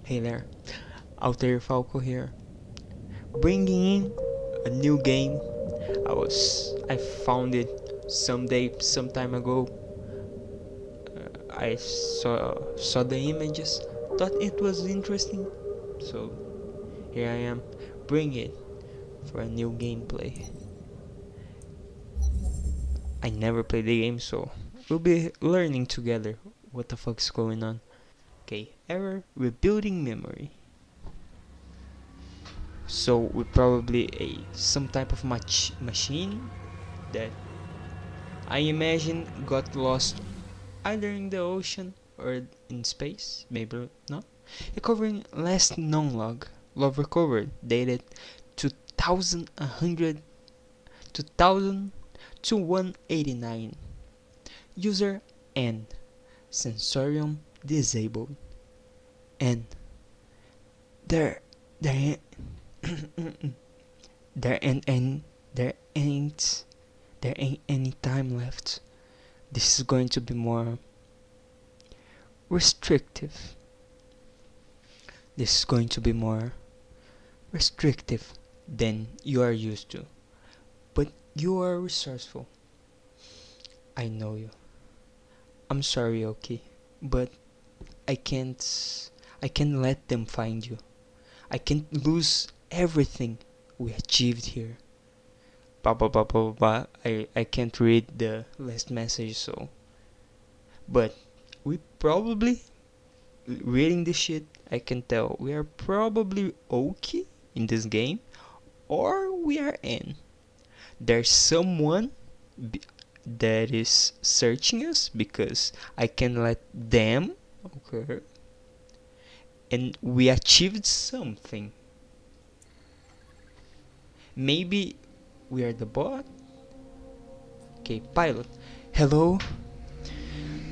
Hey there, out there, Falcon here, bringing in a new game. I found it some time ago. I saw the images, thought it was interesting, so here I am, bring it for a new gameplay. I never played the game, so we'll be learning together what the fuck's going on. Okay, error rebuilding memory. So we probably some type of machine that I imagine got lost either in the ocean or in space, maybe not. Recovering last known log recovered, dated 2100 2000 to 189. User N, sensorium disabled. And there, there, there ain't any, there ain't, there ain't any time left. This is going to be more restrictive. This is going to be more restrictive than you are used to. But you are resourceful. I know you. I'm sorry, okay, but I can't. I can't let them find you. I can't lose everything we achieved here. Blah blah blah blah blah. I can't read the last message, so. But we probably reading this shit. I can tell we are probably okay in this game, or we are in. There's someone that is searching us because I can let them. Okay. And we achieved something. Maybe we are the bot. Okay, pilot. Hello?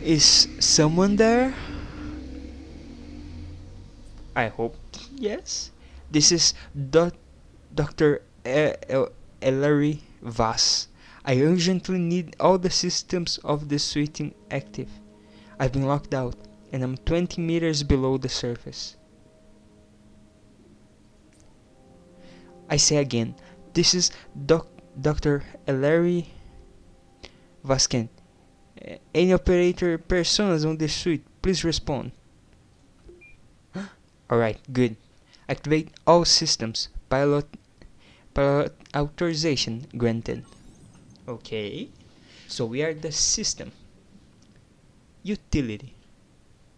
Is someone there? I hope yes. This is Dr. Ellery Vass. I urgently need all the systems of the suite active. I've been locked out, and I'm 20 meters below the surface. I say again, this is Dr. Ellery Vasken. Any operator personas on this suite, please respond. Alright, good. Activate all systems. Pilot authorization granted. Okay. So we are the system. Utility.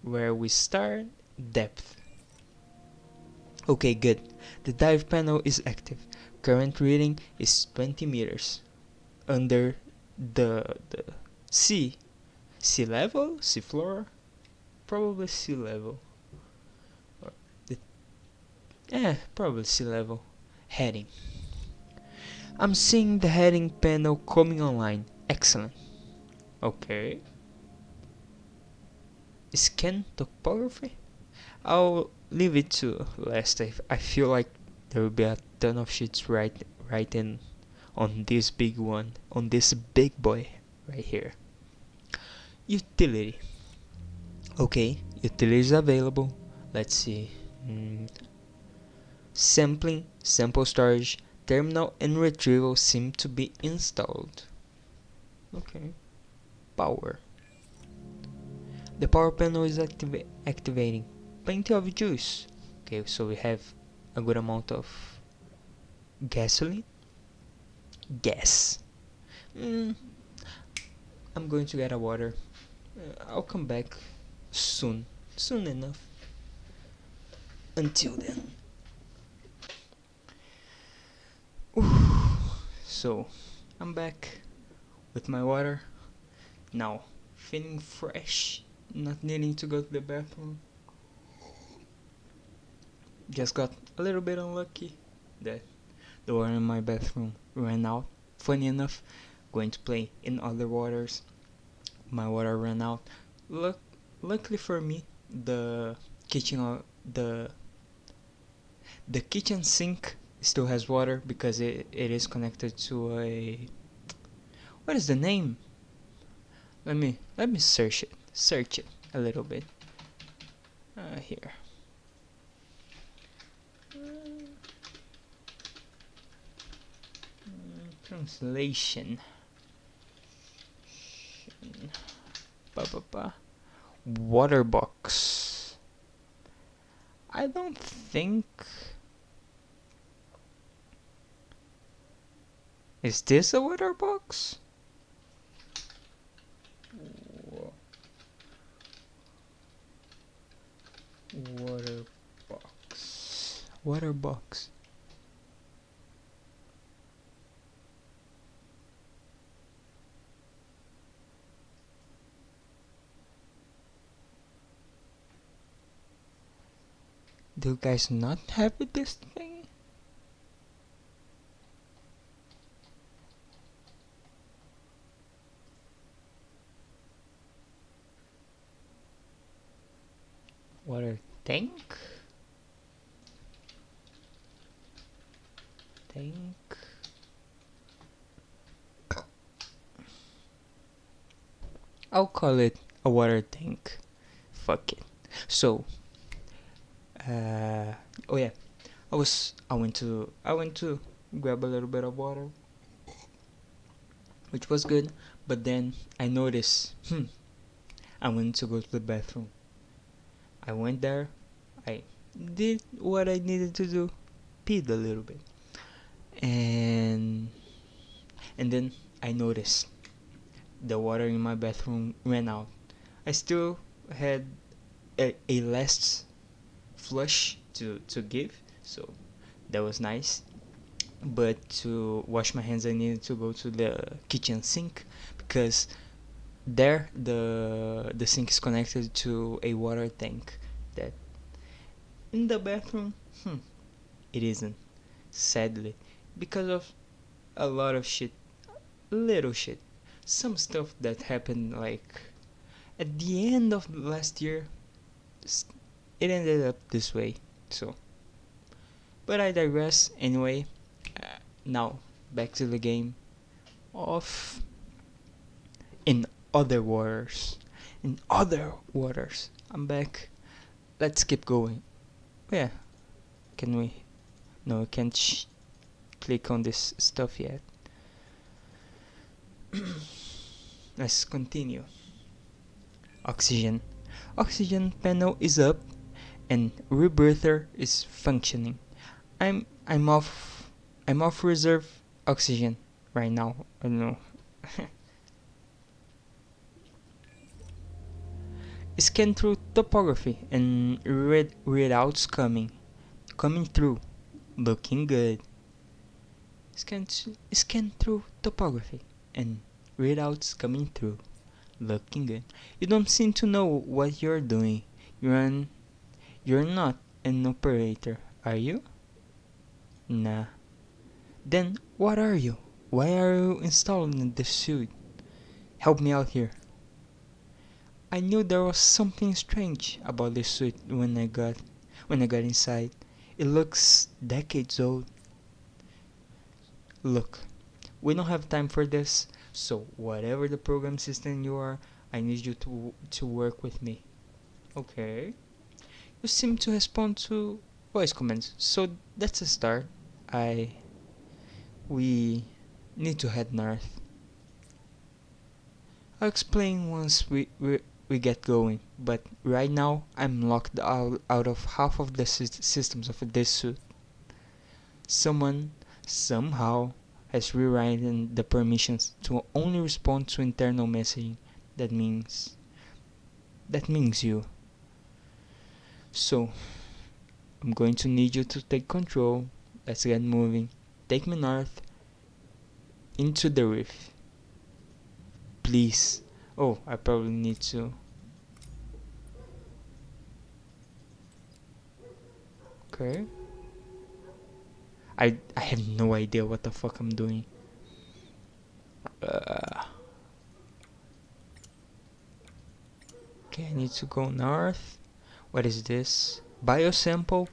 Where we start, depth. Okay, good. The dive panel is active. Current reading is 20 meters. Under the sea. Sea level? Sea floor? Probably sea level. Probably sea level. Heading. I'm seeing the heading panel coming online. Excellent. Okay. Scan topography? I'll leave it to last. I feel like there will be a ton of shits right in on this big one. On this big boy right here. Utility. Okay, utility is available. Let's see. Sampling, sample storage, terminal and retrieval seem to be installed. Okay. Power. The power panel is activating. Plenty of juice. Okay, so we have a good amount of gasoline. Gas. I'm going to get a water. I'll come back soon. Soon enough. Until then. So, I'm back with my water. Now, feeling fresh. Not needing to go to the bathroom. Just got a little bit unlucky that the water in my bathroom ran out. Funny enough, going to play in other waters. My water ran out. Luckily for me, the kitchen the kitchen sink still has water because it is connected to a, what is the name? Let me search it a little bit. Here. Translation. Water box. I don't think. Is this a water box? Water box. Water box. Do you guys not have this thing? Water tank? Tank. I'll call it a water tank. Fuck it. So, oh yeah, I went to grab a little bit of water, which was good. But then I noticed, I went to go to the bathroom. I went there. I did what I needed to do, peed a little bit, and then I noticed the water in my bathroom ran out. I still had a last flush to give, so that was nice. But to wash my hands, I needed to go to the kitchen sink, because there the sink is connected to a water tank that in the bathroom, it isn't, sadly, because of a lot of shit, little shit, some stuff that happened like at the end of last year. It ended up this way. So, but I digress. Anyway, now back to the game of in other waters. In other waters, I'm back. Let's keep going. Yeah, can we? No, we can't click on this stuff yet. Let's continue. Oxygen. Oxygen panel is up and rebirther is functioning. I'm off reserve oxygen right now. I don't know. Scan through topography and readouts coming through, looking good. Scan through topography and readouts coming through, looking good. You don't seem to know what you're doing. You're not an operator, are you? Nah. Then what are you? Why are you installing the suit? Help me out here. I knew there was something strange about this suit when I got inside. It looks decades old. Look, we don't have time for this, so whatever the program system you are, I need you to work with me. Okay. You seem to respond to voice commands, so that's a start. We need to head north. I'll explain once we get going, but right now I'm locked out of half of the systems of this suit. Someone, somehow, has rewritten the permissions to only respond to internal messaging. That means you. So, I'm going to need you to take control. Let's get moving. Take me north into the reef. Please. Oh, I probably need to. Okay. I have no idea what the fuck I'm doing. Okay, I need to go north. What is this? Biosample?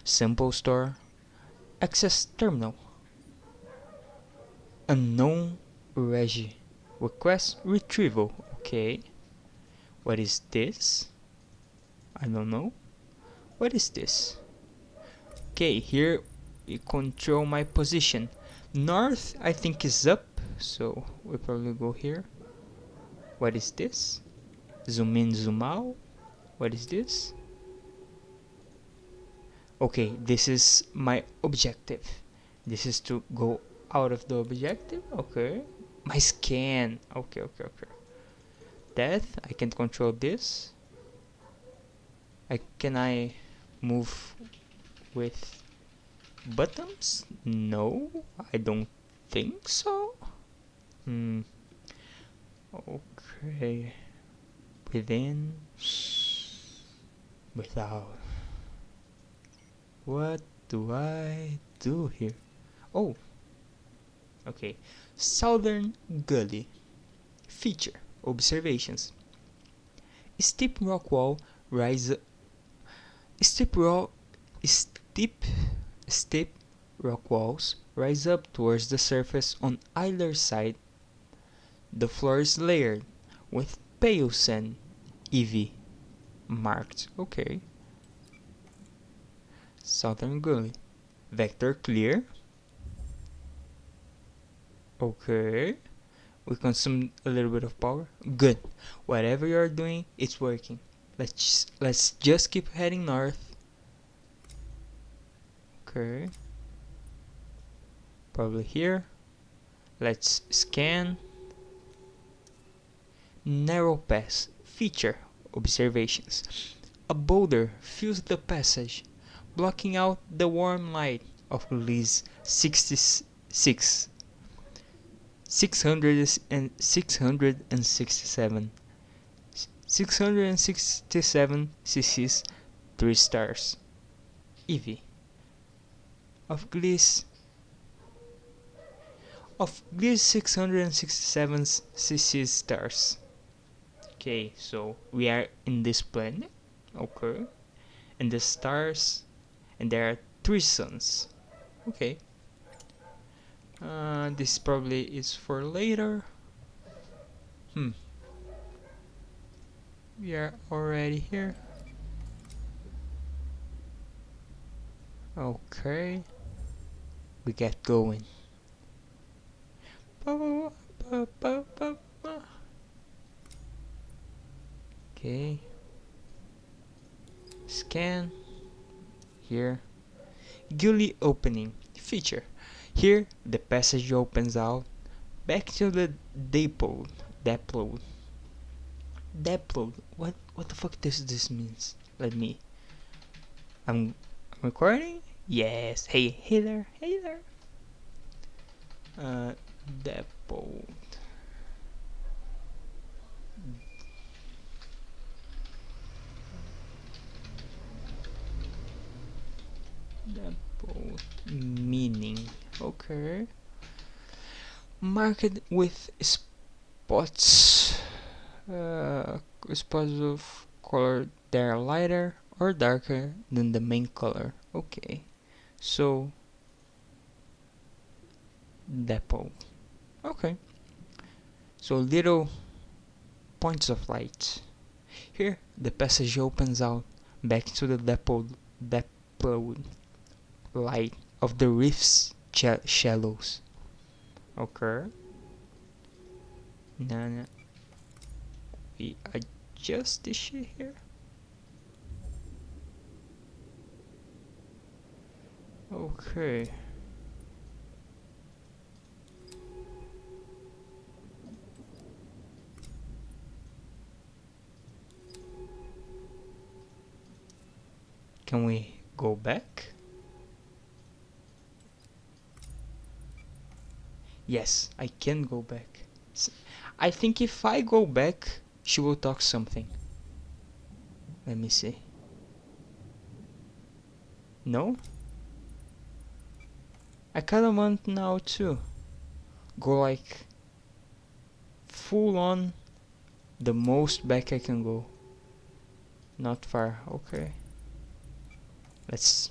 Sample store? Access terminal? Unknown regi. Request retrieval. Okay. What is this? I don't know. What is this? Okay, here we control my position. North, I think, is up, so we'll probably go here. What is this? Zoom in, zoom out. What is this? Okay, this is my objective. This is to go out of the objective. Okay. My scan. Okay. Death. I can control this. Can I move with buttons? No, I don't think so. Okay. Within. Without. What do I do here? Oh. Okay. Southern Gully. Feature. Observations. Steep rock wall rise. Steep rock walls rise up towards the surface on either side. The floor is layered with pale sand, EV marked. Okay. Southern Gully. Vector clear. Okay. We consumed a little bit of power. Good. Whatever you are doing, it's working. Let's just keep heading north. Okay. Probably here. Let's scan. Narrow pass. Feature. Observations. A boulder fills the passage, blocking out the warm light of Gully's 667 cc's 3 stars. EV of Gully's 667 cc's stars. Okay, so we are in this planet. Okay, and the stars, and there are 3 suns. Okay. This probably is for later. We are already here. Okay. We get going. Okay. Scan. Here. Gully opening. Feature. Here, the passage opens out back to the Deadpool. What the fuck does this means? I'm recording? Yes. Hey there. Deadpool. Meaning. Okay. Marked with spots. Spots of color that are lighter or darker than the main color. Okay. So Deadpool. Okay. So little points of light. Here the passage opens out back to the Deadpool light of the reef's shallows. Okay. Now we adjust this shit here. Okay. Can we go back? Yes, I can go back. I think if I go back, she will talk something. Let me see. No? I kinda want now to go like full on the most back I can go. Not far, okay. Let's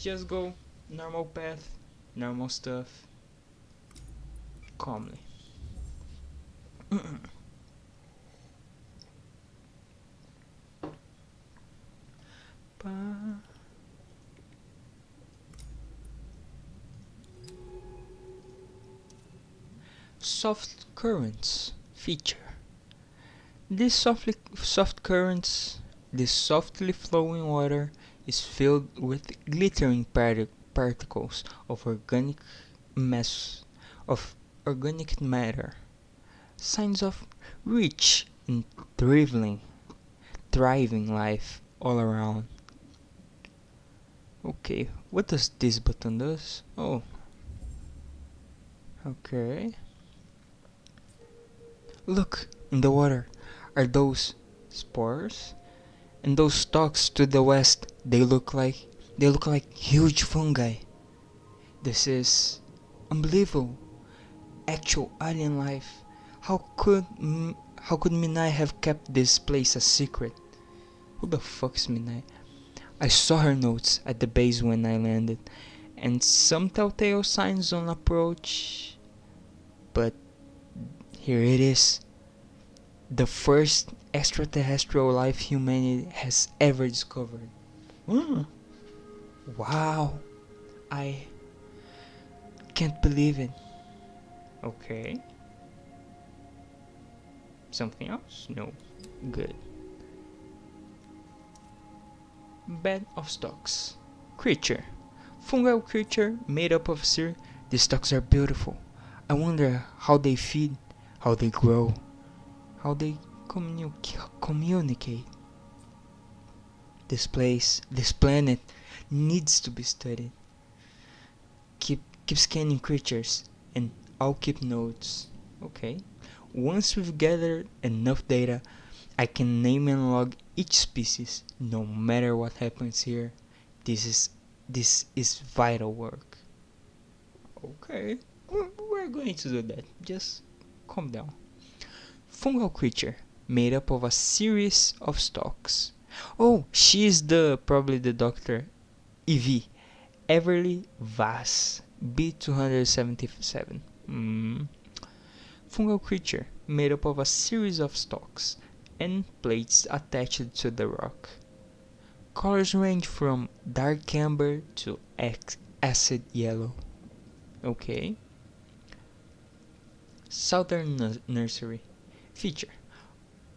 just go normal path, normal stuff, calmly. soft currents feature. These soft currents, this softly flowing water is filled with glittering particles of mass of organic matter, signs of rich and thriving, thriving life all around. Okay, what does this button does? Oh, okay. Look, in the water. Are those spores? And those stalks to the west, they look like huge fungi. This is unbelievable. Actual alien life. How could Minai have kept this place a secret? Who the fuck's Minai? I saw her notes at the base when I landed, and some telltale signs on approach. But here it is. The first extraterrestrial life humanity has ever discovered. Wow. I can't believe it. Okay. Something else? No. Good. Bed of stalks. Creature. Fungal creature made up of sear. These stalks are beautiful. I wonder how they feed, how they grow, how they communicate. This place, this planet, needs to be studied. Keep scanning creatures, and I'll keep notes. Okay. Once we've gathered enough data, I can name and log each species, no matter what happens here. This is vital work. Okay, we're going to do that. Just calm down. Fungal creature made up of a series of stalks. Oh, she is probably the Doctor EV Everly Vass B277. Fungal creature made up of a series of stalks and plates attached to the rock. Colors range from dark amber to acid yellow. Okay. Southern Nursery. Feature.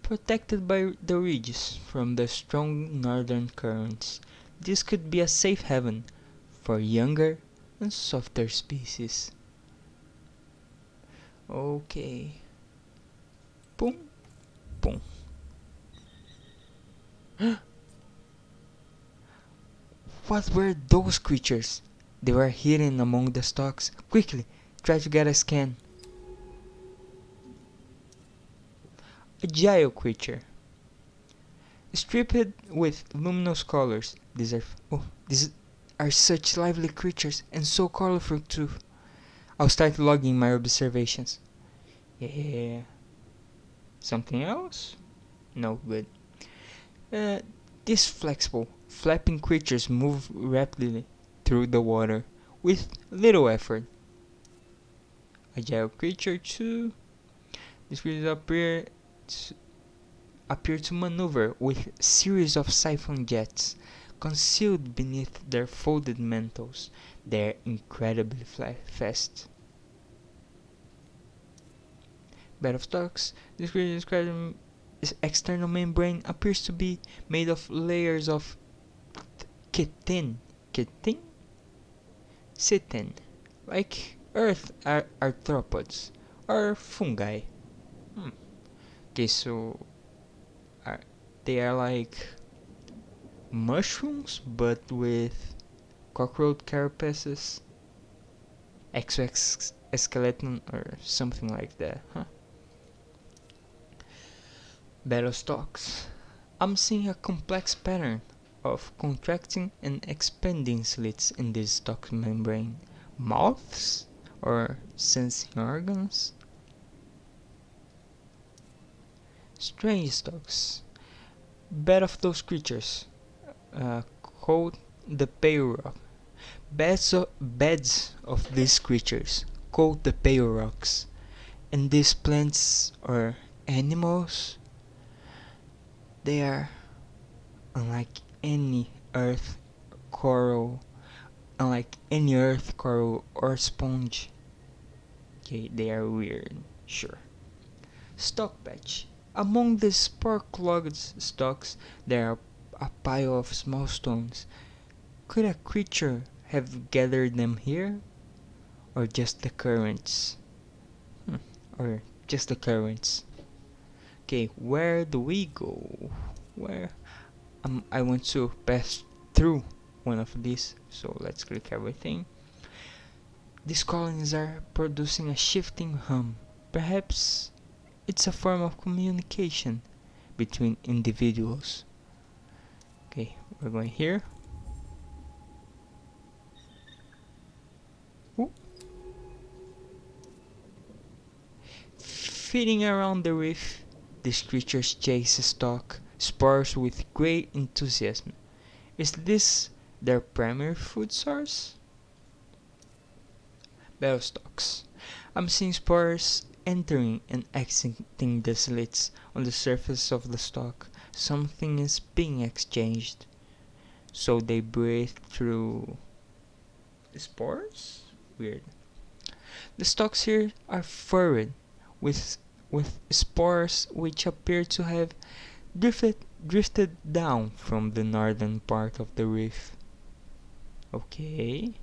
Protected by the ridges from the strong northern currents, this could be a safe haven for younger and softer species. Okay. Boom. Boom. What were those creatures? They were hidden among the stalks. Quickly, try to get a scan. A giant creature. Striped with luminous colors. These are such lively creatures and so colorful too. I'll start logging my observations. Yeah. Something else? No, good. These flexible, flapping creatures move rapidly through the water with little effort. A giant creature too. These creatures appear to maneuver with series of siphon jets concealed beneath their folded mantles. They're incredibly fast. Bed of stalks. This creature described its external membrane appears to be made of layers of chitin, like earth arthropods or fungi. Okay, so they are like mushrooms but with cockroach carapaces, exoskeleton or something like that, huh? Battle stalks. I'm seeing a complex pattern of contracting and expanding slits in this stalk membrane. Mouths or sensing organs? Strange stalks. Bed of those creatures. Called the pale rock. Beds of these creatures called the pale rocks. And these plants or animals, they are unlike any earth coral or sponge. Okay, they are weird, sure. Stalk patch. Among the spore-clogged stalks, there are a pile of small stones. Could a creature have gathered them here? Or just the currents? Or just the currents. Okay, where do we go? Where? I want to pass through one of these, so let's click everything. These colonies are producing a shifting hum. Perhaps it's a form of communication between individuals. Okay, we're going here. Ooh. Feeding around the reef, these creatures chase Stalk spores with great enthusiasm. Is this their primary food source? Battle stalks. I'm seeing spores entering and exiting the slits on the surface of the stalk. Something is being exchanged. So they breathe through spores? Weird. The stalks here are furrowed with spores which appear to have drifted down from the northern part of the reef. Okay.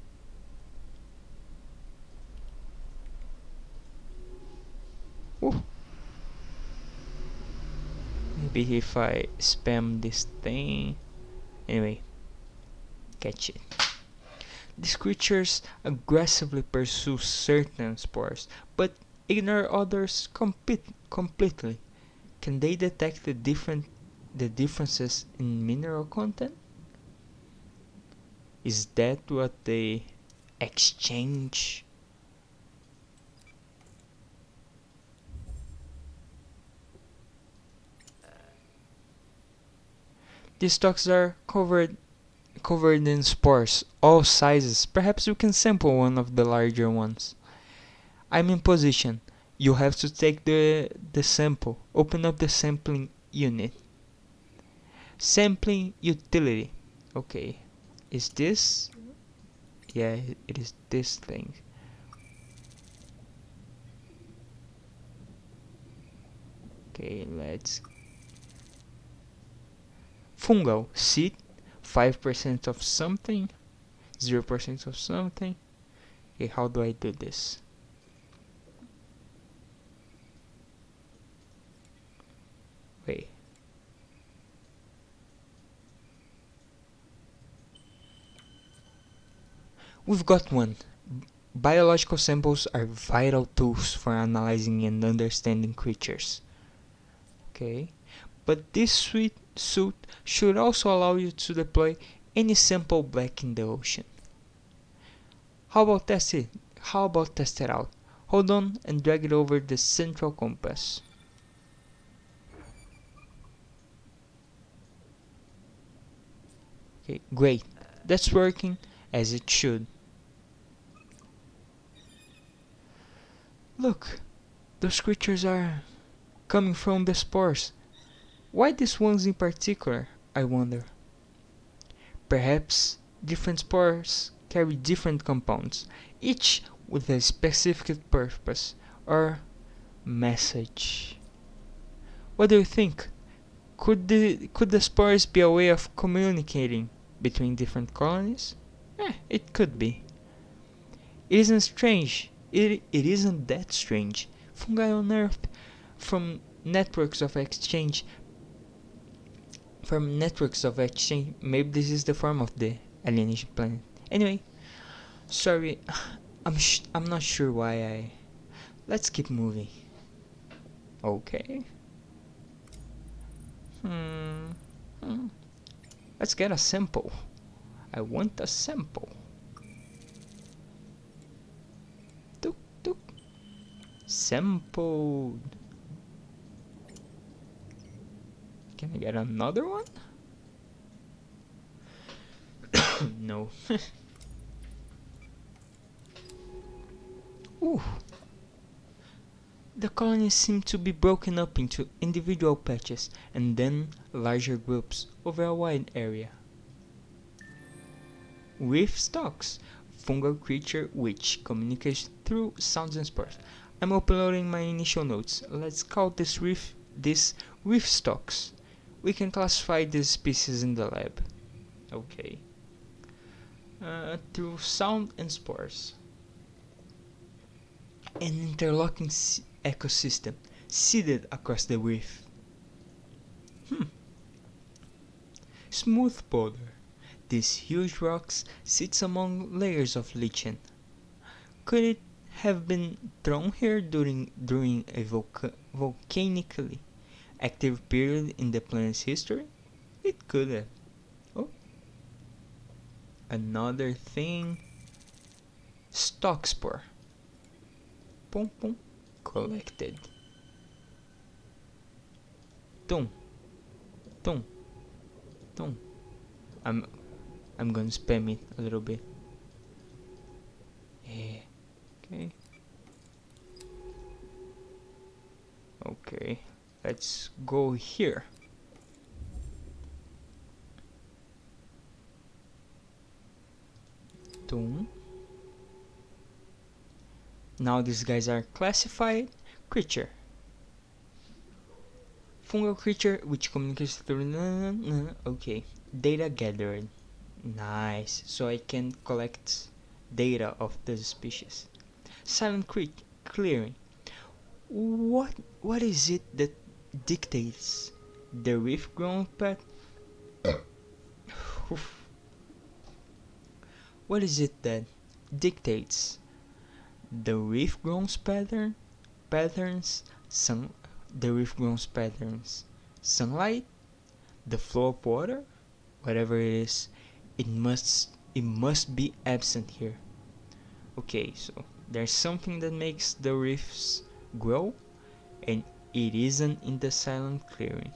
Ooh. Maybe if I spam this thing. Anyway, catch it. These creatures aggressively pursue certain spores, but ignore others completely. Can they detect the differences in mineral content? Is that what they exchange? These stalks are covered in spores, all sizes. Perhaps you can sample one of the larger ones. I'm in position. You have to take the sample. Open up the sampling unit. Sampling utility. Okay. Is this? Yeah, it is this thing. Okay, let's. Fungal seed. 5% of something. 0% of something. Okay, how do I do this? Wait. We've got one. Biological samples are vital tools for analyzing and understanding creatures. Okay, but this suit should also allow you to deploy any sample back in the ocean. How about test it? How about test it out? Hold on and drag it over the central compass. Okay, great. That's working as it should. Look, those creatures are coming from the spores. Why these ones in particular, I wonder? Perhaps different spores carry different compounds, each with a specific purpose or message. What do you think? Could the spores be a way of communicating between different colonies? It could be. It isn't strange. It isn't that strange. Fungi on Earth from networks of exchange. Maybe this is the form of the alienism planet. Anyway, sorry, I'm not sure why I. Let's keep moving. Okay. Let's get a sample. I want a sample. Tuk tuk. Sampled. Can I get another one? No. Ooh. The colonies seem to be broken up into individual patches and then larger groups over a wide area. Reef stalks. Fungal Creature which communicates through sounds and spores. I'm uploading my initial notes. Let's call this Reef Stalks. We can classify these species in the lab. Okay. Through sound and spores. An interlocking ecosystem seeded across the reef. Smooth boulder. These huge rocks sits among layers of lichen. Could it have been thrown here during a volcanically active period in the planet's history? It could have. Oh. Another thing. Stalk spore. Pum pum. Collected. Tum. Tum. Tum. I'm gonna spam it a little bit. Yeah. Okay. Okay. Let's go here. Tum. Now these guys are classified. Creature. Fungal creature which communicates through. Okay. Data gathered. Nice. So I can collect data of the species. Silent clearing. What is it that dictates the reef grown path? What is it that dictates the reef grown patterns? The reef grown patterns. Sunlight, the flow of water, whatever it is, it must be absent here. Okay, so there's something that makes the reefs grow, and it isn't in the silent clearing,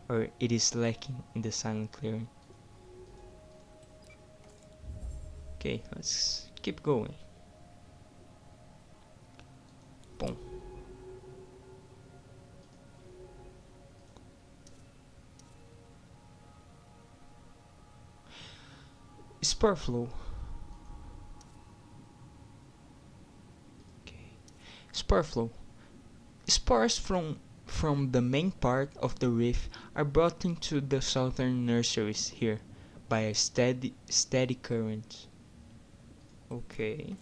or it is lacking in the silent clearing. Okay, let's keep going. Boom. Spore flow. Okay. Spore flow. Spores from the main part of the reef are brought into the southern nurseries here by a steady current. Okay.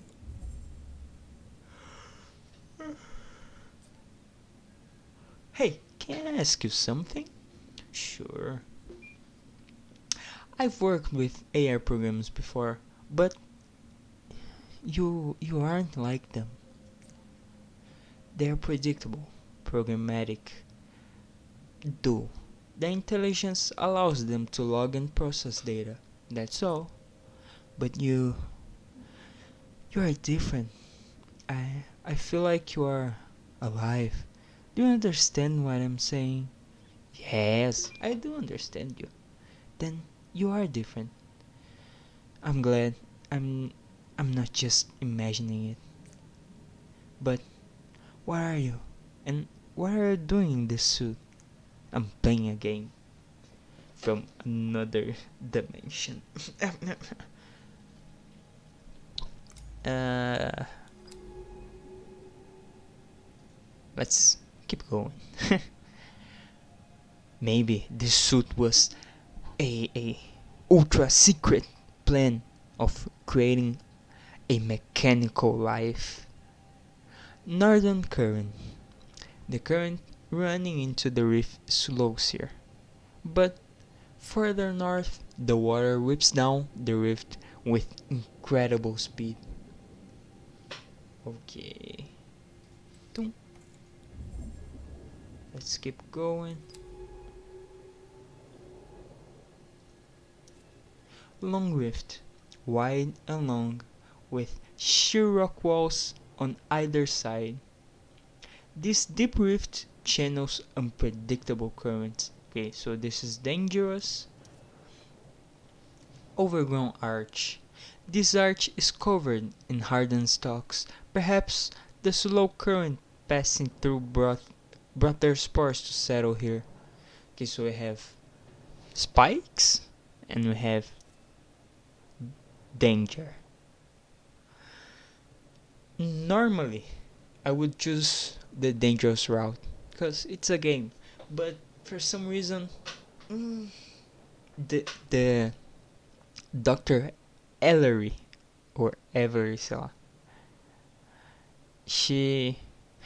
Hey, can I ask you something? Sure. I've worked with AI programs before, but you aren't like them. They're predictable, programmatic. Though the intelligence allows them to log and process data. That's all. But you are different. I feel like you are alive. Do you understand what I'm saying? Yes, I do understand you. Then you are different. I'm glad I'm not just imagining it. But what are you? And what are you doing in this suit? I'm playing a game from another dimension. Let's keep going. Maybe this suit was a ultra secret plan of creating a mechanical life. Northern current. The current running into the reef slows here. But further north, the water whips down the rift with incredible speed. Okay. Let's keep going. Long rift, wide and long, with sheer rock walls on either side. This deep rift channels unpredictable currents. Okay, so this is dangerous. Overgrown Arch. This arch is covered in hardened stalks. Perhaps the slow current passing through brought their spores to settle here. Okay, so we have spikes and we have danger. Normally, I would choose the dangerous route because it's a game, but for some reason, the Dr. Ellery or Everisa, she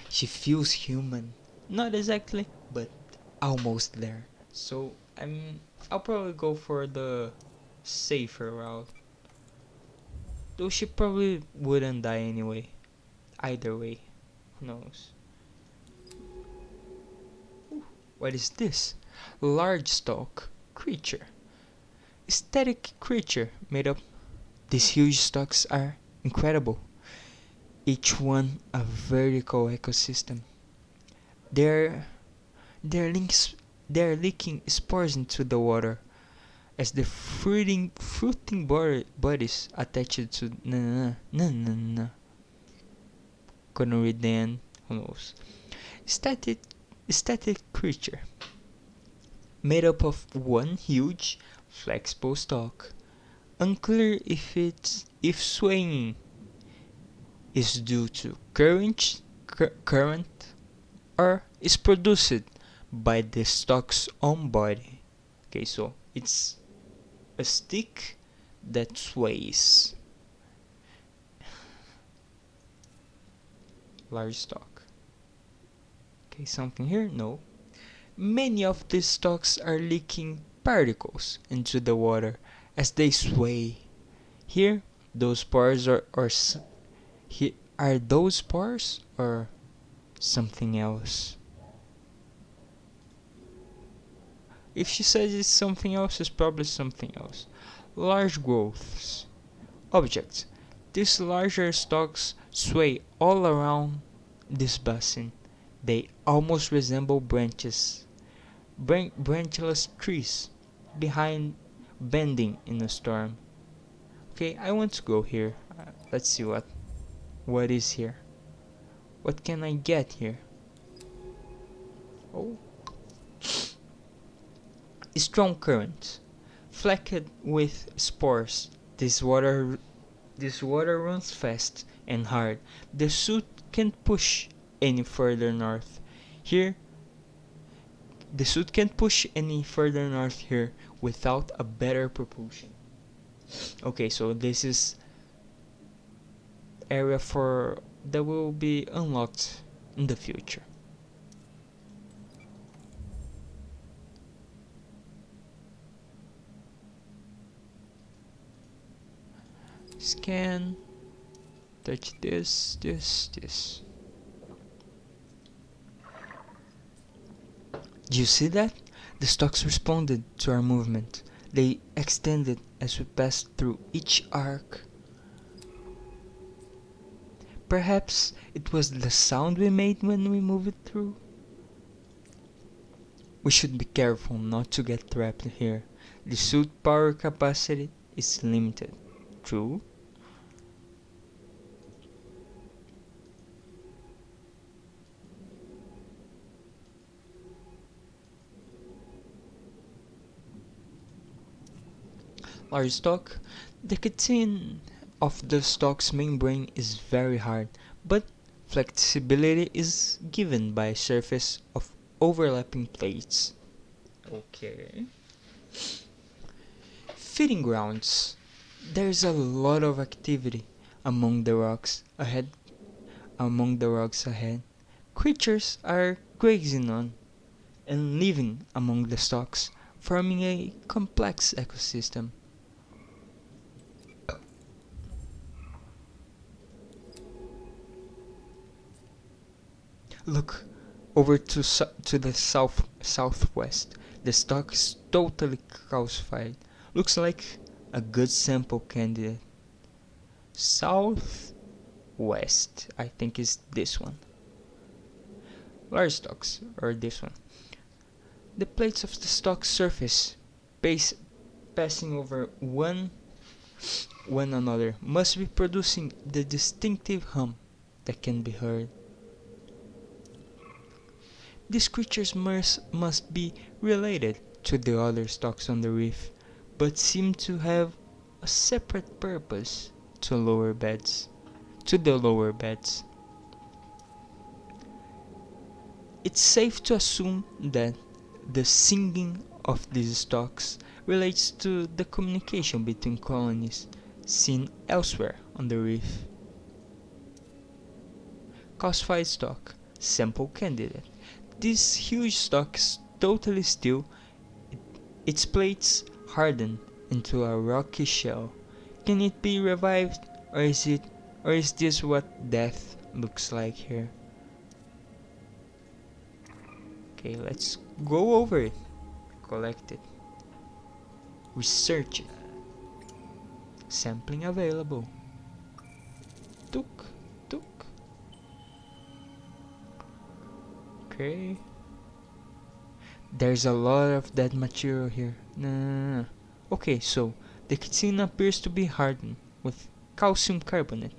she feels human, not exactly, but almost there. So I'll probably go for the safer route. Though she probably wouldn't die anyway. Either way, who knows? What is this? Large stalk creature. Static creature made up. These huge stalks are incredible. Each one a vertical ecosystem. They're they're links they're leaking spores into the water as the fruiting bodies attached to na. Couldn't read the end. Who knows? Static static creature made up of one huge flexible stalk. Unclear if swaying is due to current or is produced by the stalk's own body. Okay, so it's a stick that sways. Large stalk. Okay, something here? No. Many of these stalks are leaking particles into the water as they sway. Here, those spores are those spores or something else? If she says it's something else, it's probably something else. Large growths. Objects. These larger stalks sway all around this basin. They almost resemble branchless trees behind bending in a storm. Okay, I want to go here. Let's see what is here. What can I get here? Oh, strong current, flecked with spores. This water runs fast and hard. The suit can't push any further north. Here, the suit can't push any further north here without a better propulsion. Okay, so this is area for that will be unlocked in the future. Scan, touch this. Do you see that? The stalks responded to our movement. They extended as we passed through each arc. Perhaps it was the sound we made when we moved through. We should be careful not to get trapped here. The suit power capacity is limited. True. Large stalk. The chitin of the stalk's membrane is very hard, but flexibility is given by a surface of overlapping plates. Okay. Feeding grounds. There's a lot of activity among the rocks ahead. Creatures are grazing on and living among the stalks, forming a complex ecosystem. Look over to the southwest. The stalk is totally calcified. Looks like a good sample candidate. Southwest, I think, is this one. Large stalks, or this one. The plates of the stalk surface, passing over one another, must be producing the distinctive hum that can be heard. These creatures must be related to the other stalks on the reef, but seem to have a separate purpose to lower beds, to the lower beds. It's safe to assume that the singing of these stalks relates to the communication between colonies seen elsewhere on the reef. Calcified stalk, sample candidate. This huge stalk is totally still, its plates hardened into a rocky shell. Can it be revived, or is this what death looks like here? Okay, let's go over it. Collect it. Research it. Sampling available. Tuk, tuk. Okay. There's a lot of that material here. No. Okay, so the kitsune appears to be hardened with calcium carbonate.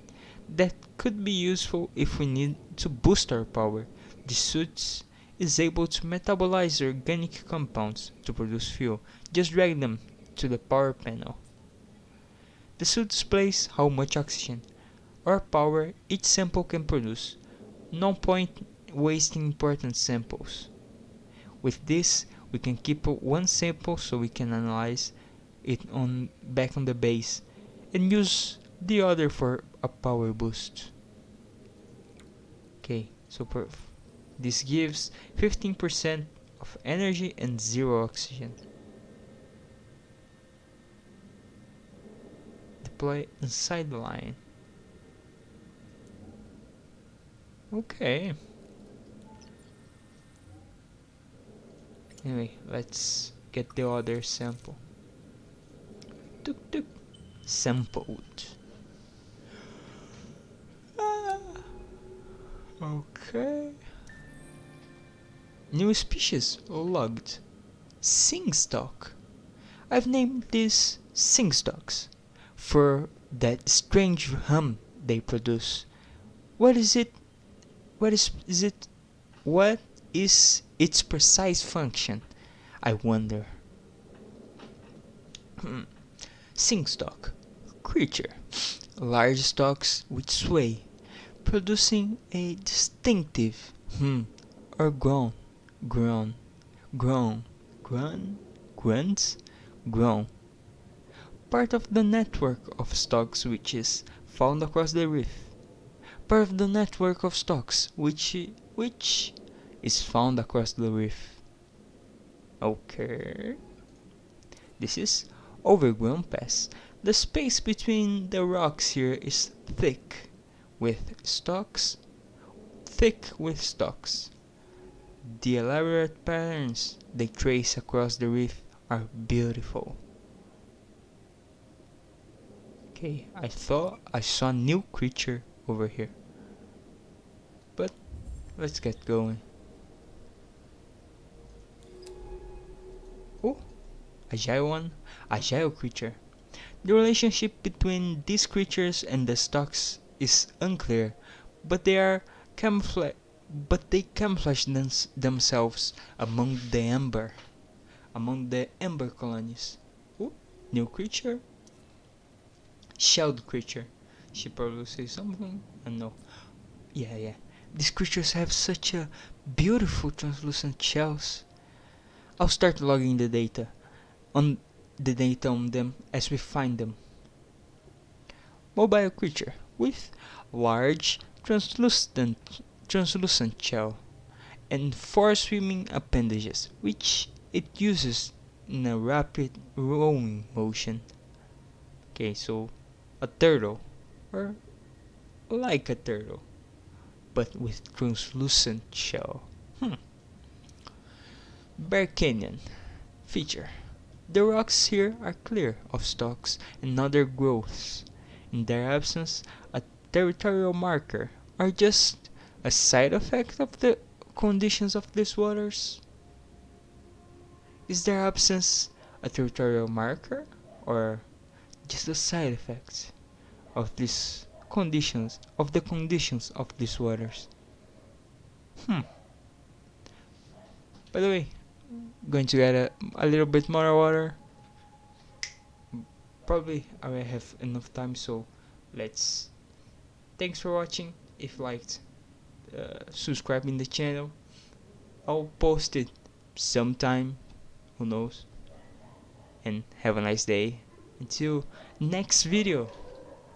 That could be useful if we need to boost our power. The suits is able to metabolize organic compounds to produce fuel. Just drag them to the power panel. The suit displays how much oxygen or power each sample can produce. No point wasting important samples. With this, we can keep one sample so we can analyze it back on the base and use the other for a power boost. Okay, so this gives 15% of energy and 0 oxygen. Deploy inside the line. Okay. Anyway, let's get the other sample. Tuk tuk. Sampled. Okay. New species logged. Sinkstock. I've named these Sinkstocks for that strange hum they produce. What is it? What is it? What is its precise function? I wonder. Sinkstock. Creature. Large stalks which sway, producing a distinctive or groan, grunts, groan. Part of the network of stalks which is found across the reef. Part of the network of stalks which is found across the reef. Okay. This is Overgrown Pass. The space between the rocks here is thick with stalks. The elaborate patterns they trace across the reef are beautiful. Okay, I thought I saw a new creature over here. But let's get going. Oh, agile creature. The relationship between these creatures and the stalks is unclear, but they camouflage themselves among the ember colonies. Oh, new creature. Shelled creature. She probably says something. No. Yeah. These creatures have such a beautiful translucent shells. I'll start logging the data on them as we find them. Mobile creature with large translucent shell and 4 swimming appendages, which it uses in a rapid rowing motion. Okay, so a turtle, or like a turtle, but with translucent shell. Bear Canyon feature. The rocks here are clear of stalks and other growths. In their absence, a territorial marker or just a side effect of the conditions of these waters. Is their absence a territorial marker or just a side effect of these conditions of these waters? By the way, going to get a little bit more water. probably I will have enough time, so let's thanks for watching. If you liked, subscribe in the channel. I'll post it sometime, who knows. And have a nice day until next video.